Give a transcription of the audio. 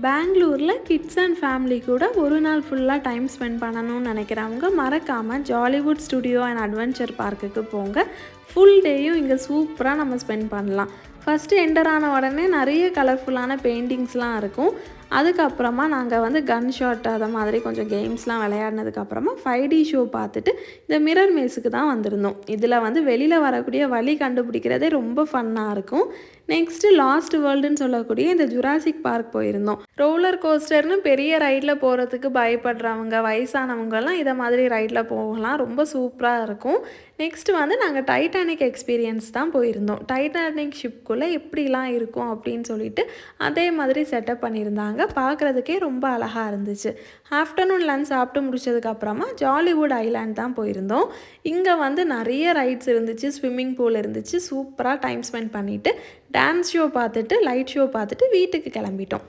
பெங்களூரில் kids and family கூட ஒரு நாள் ஃபுல்லாக டைம் ஸ்பெண்ட் பண்ணணும்னு நினைக்கிறவங்க மறக்காமல் ஜாலிவுட் ஸ்டுடியோ அண்ட் அட்வென்ச்சர் பார்க்குக்கு போங்க. ஃபுல் டேயும் இங்கே சூப்பராக நம்ம ஸ்பெண்ட் பண்ணலாம். ஃபஸ்ட்டு என்டர் ஆன உடனே நிறைய கலர்ஃபுல்லான பெயிண்டிங்ஸ்லாம் இருக்கும். அதுக்கப்புறமா நாங்கள் கன் ஷாட் அதை மாதிரி கொஞ்சம் கேம்ஸ்லாம் விளையாடினதுக்கப்புறமா 5D ஷோ பார்த்துட்டு இந்த மிரர் மேஸுக்கு தான் வந்திருந்தோம். இதில் வெளியில் வரக்கூடிய வழி கண்டுபிடிக்கிறதே ரொம்ப ஃபன்னாக இருக்கும். நெக்ஸ்ட்டு லாஸ்ட் வேர்ல்டுன்னு சொல்லக்கூடிய இந்த ஜுராசிக் பார்க் போயிருந்தோம். ரோலர் கோஸ்டர்னு பெரிய ரைடில் போகிறதுக்கு பயப்படுறவங்க வயசானவங்கலாம் இதை மாதிரி ரைடில் போகலாம். ரொம்ப சூப்பராக இருக்கும். நெக்ஸ்ட்டு நாங்கள் டைட்டானிக் எக்ஸ்பீரியன்ஸ் தான் போயிருந்தோம். டைட்டானிக் ஷிப்குள்ளே எப்படிலாம் இருக்கும் அப்படின்னு சொல்லிட்டு அதே மாதிரி செட்டப் பண்ணியிருந்தாங்க. பார்க்குறதுக்கே ரொம்ப அழகாக இருந்துச்சு. ஆஃப்டர்நூன் லன்ச் சாப்பிட்டு முடிச்சதுக்கப்புறமா ஜாலிவுட் ஐலாண்ட் தான் போயிருந்தோம். இங்கே நிறைய ரைட்ஸ் இருந்துச்சு, ஸ்விம்மிங் பூல் இருந்துச்சு. சூப்பராக டைம் ஸ்பெண்ட் பண்ணிவிட்டு டான்ஸ் ஷோ பார்த்துட்டு லைட் ஷோ பார்த்துட்டு வீட்டுக்கு கிளம்பிட்டோம்.